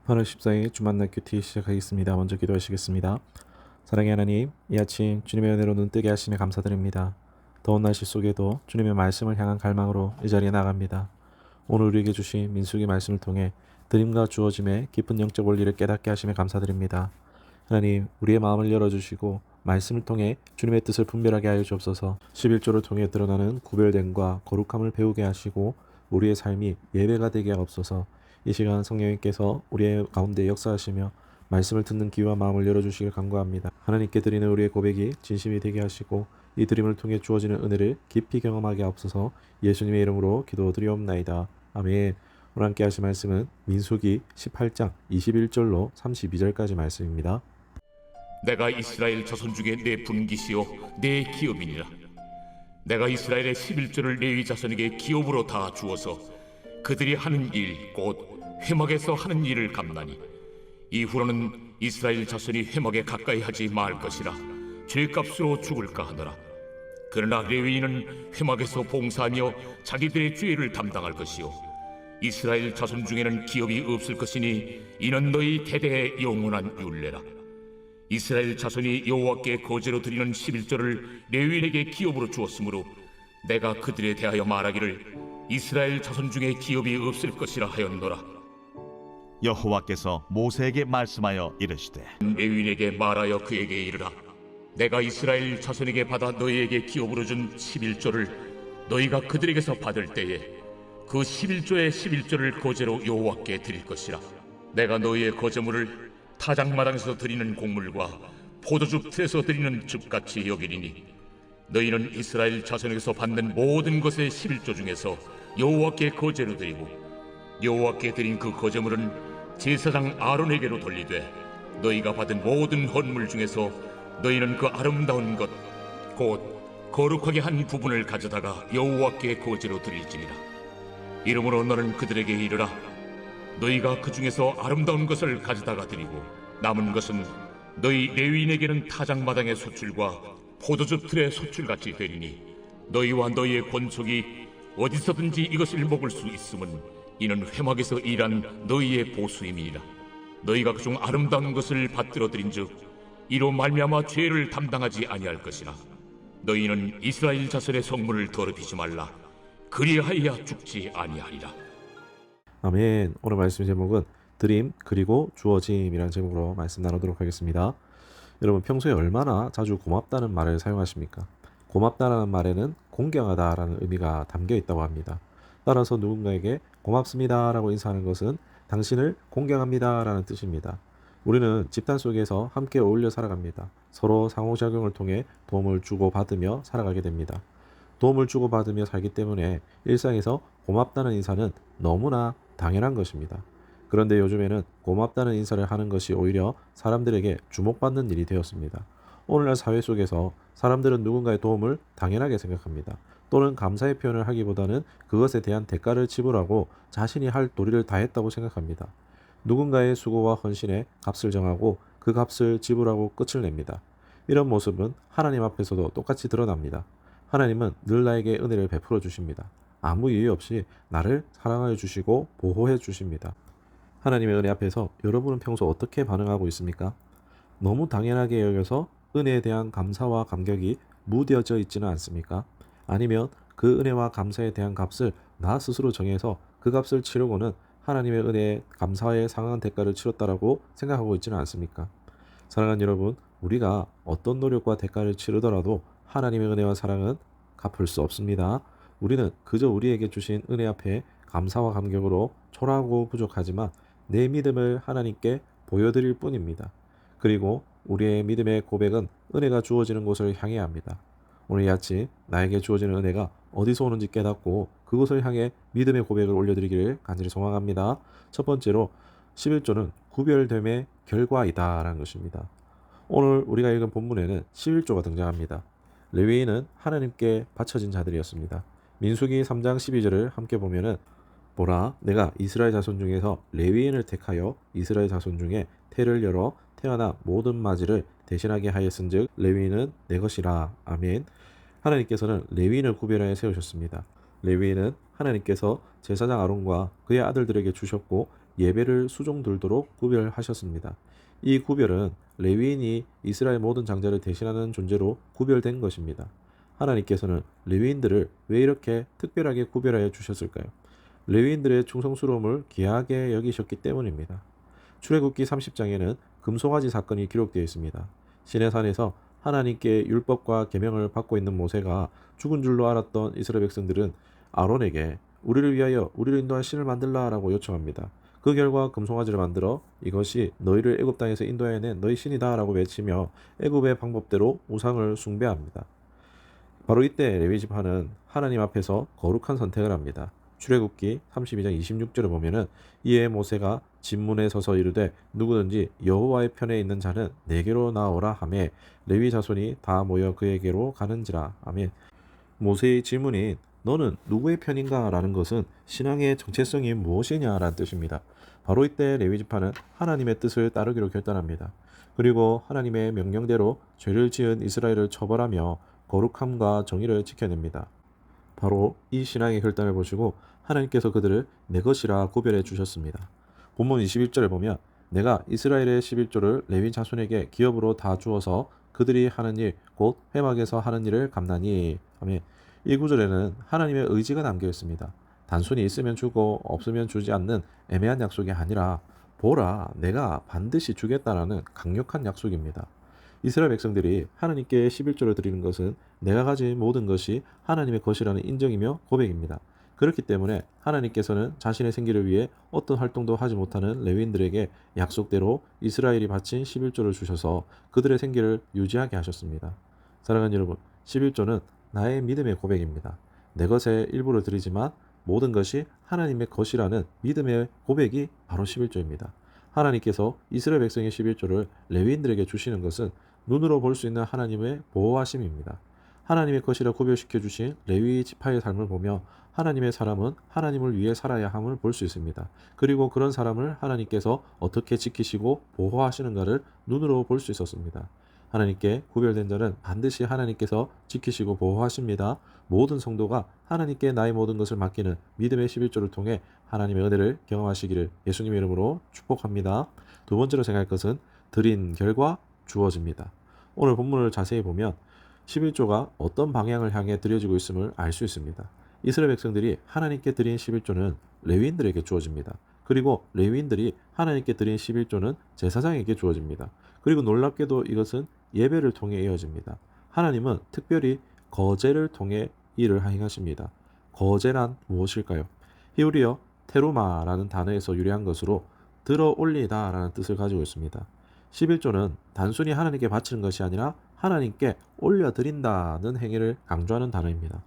8월 14일 주만날 큐티 시작하겠습니다. 먼저 기도하시겠습니다. 사랑의 하나님, 이 아침 주님의 은혜로 눈뜨게 하시며 감사드립니다. 더운 날씨 속에도 주님의 말씀을 향한 갈망으로 이 자리에 나갑니다. 오늘 우리에게 주신 민수기 말씀을 통해 드림과 주어짐의 깊은 영적 원리를 깨닫게 하시며 감사드립니다. 하나님, 우리의 마음을 열어주시고 말씀을 통해 주님의 뜻을 분별하게 하여 주옵소서. 11조를 통해 드러나는 구별됨과 거룩함을 배우게 하시고 우리의 삶이 예배가 되게 하옵소서. 이 시간 성령님께서 우리의 가운데 역사하시며 말씀을 듣는 귀와 마음을 열어주시길 간구합니다. 하나님께 드리는 우리의 고백이 진심이 되게 하시고 이 드림을 통해 주어지는 은혜를 깊이 경험하게 하옵소서. 예수님의 이름으로 기도드리옵나이다. 아멘. 오늘 함께 하실 말씀은 민수기 18장 21절로 32절까지 말씀입니다. 내가 이스라엘 자손 중에 내 분깃이요 내 기업이니라. 내가 이스라엘의 11조를 레위 자손에게 기업으로 다 주어서 그들이 하는 일 곧 회막에서 하는 일을 갚나니 이후로는 이스라엘 자손이 회막에 가까이 하지 말 것이라 죄값으로 죽을까 하노라. 그러나 레위인은 회막에서 봉사하며 자기들의 죄를 담당할 것이요 이스라엘 자손 중에는 기업이 없을 것이니 이는 너희 대대의 영원한 율례라. 이스라엘 자손이 여호와께 거제로 드리는 11조를 레위인에게 기업으로 주었으므로 내가 그들에 대하여 말하기를 이스라엘 자손 중에 기업이 없을 것이라 하였노라. 여호와께서 모세에게 말씀하여 이르시되 레위인에게 말하여 그에게 이르라. 내가 이스라엘 자손에게 받아 너희에게 기업으로 준 11조를 너희가 그들에게서 받을 때에 그 11조의 11조를 거제로 여호와께 드릴 것이라. 내가 너희의 거제물을 타작마당에서 드리는 곡물과 포도즙 틀에서 드리는 즙같이 여기리니 너희는 이스라엘 자손에게서 받는 모든 것의 11조 중에서 여호와께 거제로 드리고 여호와께 드린 그 거제물은 제사장 아론에게로 돌리되 너희가 받은 모든 헌물 중에서 너희는 그 아름다운 것 곧 거룩하게 한 부분을 가져다가 여호와께 거제로 드릴지니라. 이러므로 너는 그들에게 이르라. 너희가 그 중에서 아름다운 것을 가져다가 드리고 남은 것은 너희 레위인에게는 타작마당의 소출과 포도즙 틀의 소출같이 되리니 너희와 너희의 권속이 어디서든지 이것을 먹을 수 있음은 이는 회막에서 일한 너희의 보수임이니라. 너희가 그중 아름다운 것을 받들어 드린즉 이로 말미암아 죄를 담당하지 아니할 것이라. 너희는 이스라엘 자손의 성문을 더럽히지 말라. 그리하여야 죽지 아니하리라. 아멘. 오늘 말씀 제목은 드림 그리고 주어짐이라는 제목으로 말씀 나누도록 하겠습니다. 여러분, 평소에 얼마나 자주 고맙다는 말을 사용하십니까? 고맙다라는 말에는 공경하다라는 의미가 담겨 있다고 합니다. 따라서 누군가에게 고맙습니다라고 인사하는 것은 당신을 공경합니다라는 뜻입니다. 우리는 집단 속에서 함께 어울려 살아갑니다. 서로 상호작용을 통해 도움을 주고받으며 살아가게 됩니다. 도움을 주고받으며 살기 때문에 일상에서 고맙다는 인사는 너무나 당연한 것입니다. 그런데 요즘에는 고맙다는 인사를 하는 것이 오히려 사람들에게 주목받는 일이 되었습니다. 오늘날 사회 속에서 사람들은 누군가의 도움을 당연하게 생각합니다. 또는 감사의 표현을 하기보다는 그것에 대한 대가를 지불하고 자신이 할 도리를 다했다고 생각합니다. 누군가의 수고와 헌신에 값을 정하고 그 값을 지불하고 끝을 냅니다. 이런 모습은 하나님 앞에서도 똑같이 드러납니다. 하나님은 늘 나에게 은혜를 베풀어 주십니다. 아무 이유 없이 나를 사랑하여 주시고 보호해 주십니다. 하나님의 은혜 앞에서 여러분은 평소 어떻게 반응하고 있습니까? 너무 당연하게 여겨서 은혜에 대한 감사와 감격이 무뎌져 있지는 않습니까? 아니면 그 은혜와 감사에 대한 값을 나 스스로 정해서 그 값을 치르고는 하나님의 은혜에 감사에 상응한 대가를 치렀다라고 생각하고 있지는 않습니까? 사랑하는 여러분, 우리가 어떤 노력과 대가를 치르더라도 하나님의 은혜와 사랑은 갚을 수 없습니다. 우리는 그저 우리에게 주신 은혜 앞에 감사와 감격으로 초라하고 부족하지만 내 믿음을 하나님께 보여드릴 뿐입니다. 그리고 우리의 믿음의 고백은 은혜가 주어지는 곳을 향해야 합니다. 오늘 이 아침 나에게 주어지는 은혜가 어디서 오는지 깨닫고 그곳을 향해 믿음의 고백을 올려드리기를 간절히 소망합니다. 첫 번째로 11조는 구별됨의 결과이다 라는 것입니다. 오늘 우리가 읽은 본문에는 11조가 등장합니다. 레위인은 하나님께 바쳐진 자들이었습니다. 민수기 3장 12절을 함께 보면은 보라, 내가 이스라엘 자손 중에서 레위인을 택하여 이스라엘 자손 중에 태를 열어 태어난 모든 맞이를 대신하게 하였은즉 레위인은 내 것이라. 아멘. 하나님께서는 레위인을 구별하여 세우셨습니다. 레위인은 하나님께서 제사장 아론과 그의 아들들에게 주셨고 예배를 수종들도록 구별하셨습니다. 이 구별은 레위인이 이스라엘 모든 장자를 대신하는 존재로 구별된 것입니다. 하나님께서는 레위인들을 왜 이렇게 특별하게 구별하여 주셨을까요? 레위인들의 충성스러움을 귀하게 여기셨기 때문입니다. 출애굽기 30장에는 금송아지 사건이 기록되어 있습니다. 시내산에서 하나님께 율법과 계명을 받고 있는 모세가 죽은 줄로 알았던 이스라엘 백성들은 아론에게 우리를 위하여 우리를 인도한 신을 만들라라고 요청합니다. 그 결과 금송아지를 만들어 이것이 너희를 애굽 땅에서 인도해낸 너희 신이다라고 외치며 애굽의 방법대로 우상을 숭배합니다. 바로 이때 레위 지파는 하나님 앞에서 거룩한 선택을 합니다. 출애굽기 32장 26절을 보면은 이에 모세가 진문에 서서 이르되 누구든지 여호와의 편에 있는 자는 내게로 나오라 하매 레위 자손이 다 모여 그에게로 가는지라. 아멘. 모세의 질문인 너는 누구의 편인가? 라는 것은 신앙의 정체성이 무엇이냐라는 뜻입니다. 바로 이때 레위 지파는 하나님의 뜻을 따르기로 결단합니다. 그리고 하나님의 명령대로 죄를 지은 이스라엘을 처벌하며 거룩함과 정의를 지켜냅니다. 바로 이 신앙의 결단을 보시고 하나님께서 그들을 내 것이라 구별해 주셨습니다. 본문 21절을 보면 내가 이스라엘의 11조를 레위 자손에게 기업으로 다 주어서 그들이 하는 일 곧 회막에서 하는 일을 감나니. 아멘. 이 구절에는 하나님의 의지가 담겨 있습니다. 단순히 있으면 주고 없으면 주지 않는 애매한 약속이 아니라 보라 내가 반드시 주겠다라는 강력한 약속입니다. 이스라엘 백성들이 하나님께 11조를 드리는 것은 내가 가진 모든 것이 하나님의 것이라는 인정이며 고백입니다. 그렇기 때문에 하나님께서는 자신의 생기를 위해 어떤 활동도 하지 못하는 레위인들에게 약속대로 이스라엘이 바친 11조를 주셔서 그들의 생기를 유지하게 하셨습니다. 사랑하는 여러분, 11조는 나의 믿음의 고백입니다. 내 것의 일부를 드리지만 모든 것이 하나님의 것이라는 믿음의 고백이 바로 11조입니다. 하나님께서 이스라엘 백성의 11조를 레위인들에게 주시는 것은 눈으로 볼 수 있는 하나님의 보호하심입니다. 하나님의 것이라 구별시켜 주신 레위 지파의 삶을 보며 하나님의 사람은 하나님을 위해 살아야 함을 볼 수 있습니다. 그리고 그런 사람을 하나님께서 어떻게 지키시고 보호하시는가를 눈으로 볼 수 있었습니다. 하나님께 구별된 자는 반드시 하나님께서 지키시고 보호하십니다. 모든 성도가 하나님께 나의 모든 것을 맡기는 믿음의 11조를 통해 하나님의 은혜를 경험하시기를 예수님의 이름으로 축복합니다. 두 번째로 생각할 것은 드린 결과 주어집니다. 오늘 본문을 자세히 보면 11조가 어떤 방향을 향해 드려지고 있음을 알 수 있습니다. 이스라엘 백성들이 하나님께 드린 11조는 레위인들에게 주어집니다. 그리고 레위인들이 하나님께 드린 11조는 제사장에게 주어집니다. 그리고 놀랍게도 이것은 예배를 통해 이어집니다. 하나님은 특별히 거제를 통해 일을 행하십니다. 거제란 무엇일까요? 히브리어 테루마라는 단어에서 유래한 것으로 들어 올리다 라는 뜻을 가지고 있습니다. 11조는 단순히 하나님께 바치는 것이 아니라 하나님께 올려드린다는 행위를 강조하는 단어입니다.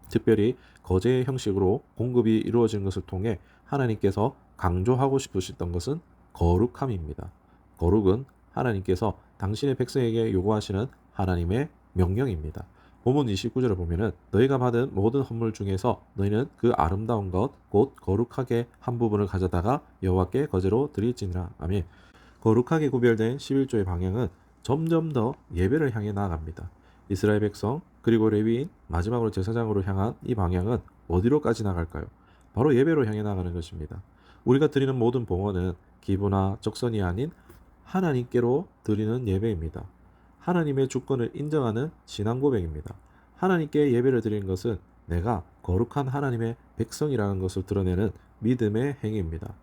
특별히 거제의 형식으로 공급이 이루어지는 것을 통해 하나님께서 강조하고 싶으셨던 것은 거룩함입니다. 거룩은 하나님께서 당신의 백성에게 요구하시는 하나님의 명령입니다. 본문 29절을 보면은 너희가 받은 모든 헌물 중에서 너희는 그 아름다운 것 곧 거룩하게 한 부분을 가져다가 여호와께 거제로 드릴지니라. 아멘. 거룩하게 구별된 11조의 방향은 점점 더 예배를 향해 나아갑니다. 이스라엘 백성 그리고 레위인 마지막으로 제사장으로 향한 이 방향은 어디로까지 나갈까요? 바로 예배로 향해 나가는 것입니다. 우리가 드리는 모든 봉헌은 기부나 적선이 아닌 하나님께로 드리는 예배입니다. 하나님의 주권을 인정하는 신앙 고백입니다. 하나님께 예배를 드리는 것은 내가 거룩한 하나님의 백성이라는 것을 드러내는 믿음의 행위입니다.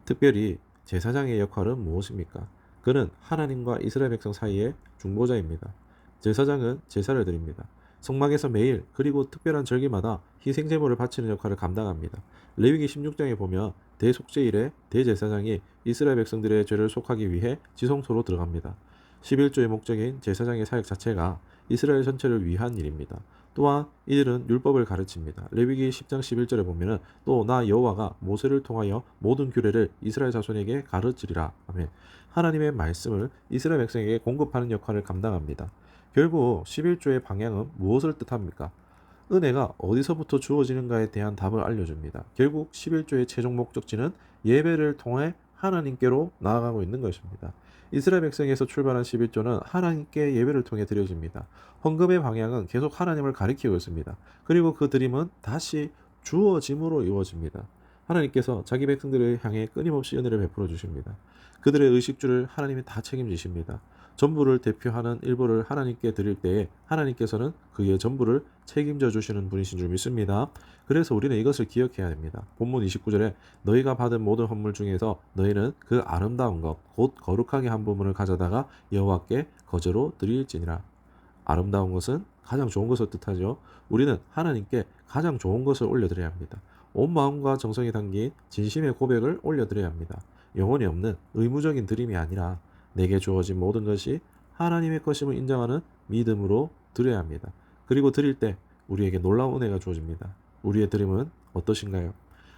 특별히 제사장의 역할은 무엇입니까? 그는 하나님과 이스라엘 백성 사이의 중보자입니다. 제사장은 제사를 드립니다. 성막에서 매일 그리고 특별한 절기마다 희생제물을 바치는 역할을 감당합니다. 레위기 16장에 보면 대속죄일에 대제사장이 이스라엘 백성들의 죄를 속하기 위해 지성소로 들어갑니다. 11조의 목적인 제사장의 사역 자체가 이스라엘 전체를 위한 일입니다. 또한 이들은 율법을 가르칩니다. 레위기 10장 11절에 보면 또 나 여호와가 모세를 통하여 모든 규례를 이스라엘 자손에게 가르치리라. 아멘. 하나님의 말씀을 이스라엘 백성에게 공급하는 역할을 감당합니다. 결국 11조의 방향은 무엇을 뜻합니까? 은혜가 어디서부터 주어지는가에 대한 답을 알려줍니다. 결국 11조의 최종 목적지는 예배를 통해 하나님께로 나아가고 있는 것입니다. 이스라엘 백성에서 출발한 11조는 하나님께 예배를 통해 드려집니다. 헌금의 방향은 계속 하나님을 가리키고 있습니다. 그리고 그 드림은 다시 주어짐으로 이루어집니다. 하나님께서 자기 백성들을 향해 끊임없이 은혜를 베풀어 주십니다. 그들의 의식주를 하나님이 다 책임지십니다. 전부를 대표하는 일부를 하나님께 드릴 때에 하나님께서는 그의 전부를 책임져 주시는 분이신 줄 믿습니다. 그래서 우리는 이것을 기억해야 됩니다. 본문 29절에 너희가 받은 모든 헌물 중에서 너희는 그 아름다운 것 곧 거룩하게 한 부분을 가져다가 여호와께 거제로 드릴지니라. 아름다운 것은 가장 좋은 것을 뜻하죠. 우리는 하나님께 가장 좋은 것을 올려드려야 합니다. 온 마음과 정성이 담긴 진심의 고백을 올려드려야 합니다. 영혼이 없는 의무적인 드림이 아니라 내게 주어진 모든 것이 하나님의 것임을 인정하는 믿음으로 드려야 합니다. 그리고 드릴 때 우리에게 놀라운 은혜가 주어집니다. 우리의 드림은 어떠신가요?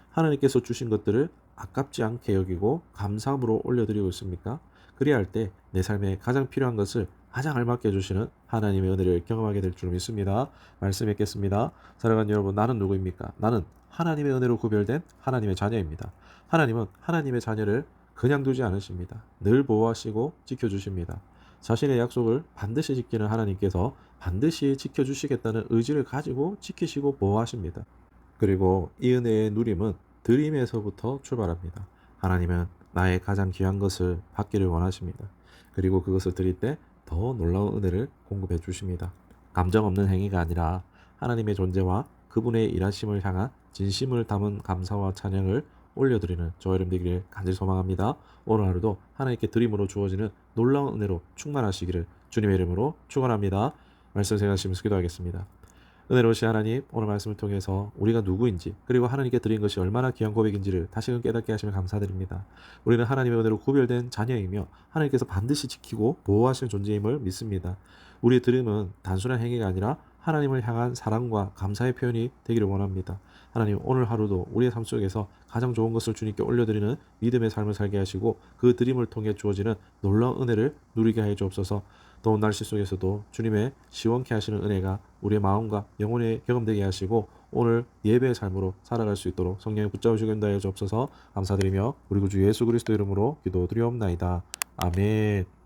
하나님께서 주신 것들을 아깝지 않게 여기고 감사함으로 올려드리고 있습니까? 그리할 때 내 삶에 가장 필요한 것을 가장 알맞게 해주시는 하나님의 은혜를 경험하게 될 줄 믿습니다. 말씀 읽겠습니다. 사랑하는 여러분, 나는 누구입니까? 나는 하나님의 은혜로 구별된 하나님의 자녀입니다. 하나님은 하나님의 자녀를 그냥 두지 않으십니다. 늘 보호하시고 지켜주십니다. 자신의 약속을 반드시 지키는 하나님께서 반드시 지켜주시겠다는 의지를 가지고 지키시고 보호하십니다. 그리고 이 은혜의 누림은 드림에서부터 출발합니다. 하나님은 나의 가장 귀한 것을 받기를 원하십니다. 그리고 그것을 드릴 때 더 놀라운 은혜를 공급해 주십니다. 감정 없는 행위가 아니라 하나님의 존재와 그분의 일하심을 향한 진심을 담은 감사와 찬양을 올려드리는 저 여러분 되기를 간절히 소망합니다. 오늘 하루도 하나님께 드림으로 주어지는 놀라운 은혜로 충만하시기를 주님의 이름으로 축원합니다. 말씀 생각하시면서 기도하겠습니다. 은혜로우신 하나님, 오늘 말씀을 통해서 우리가 누구인지 그리고 하나님께 드린 것이 얼마나 귀한 고백인지를 다시금 깨닫게 하시면 감사드립니다. 우리는 하나님의 은혜로 구별된 자녀이며 하나님께서 반드시 지키고 보호하시는 존재임을 믿습니다. 우리의 드림은 단순한 행위가 아니라 하나님을 향한 사랑과 감사의 표현이 되기를 원합니다. 하나님, 오늘 하루도 우리의 삶 속에서 가장 좋은 것을 주님께 올려드리는 믿음의 삶을 살게 하시고 그 드림을 통해 주어지는 놀라운 은혜를 누리게 하여 주옵소서. 더운 날씨 속에서도 주님의 시원케 하시는 은혜가 우리의 마음과 영혼에 경험되게 하시고 오늘 예배의 삶으로 살아갈 수 있도록 성령의 붙잡으시고 인도하여 주옵소서. 감사드리며 우리 구주 예수 그리스도 이름으로 기도드리옵나이다. 아멘.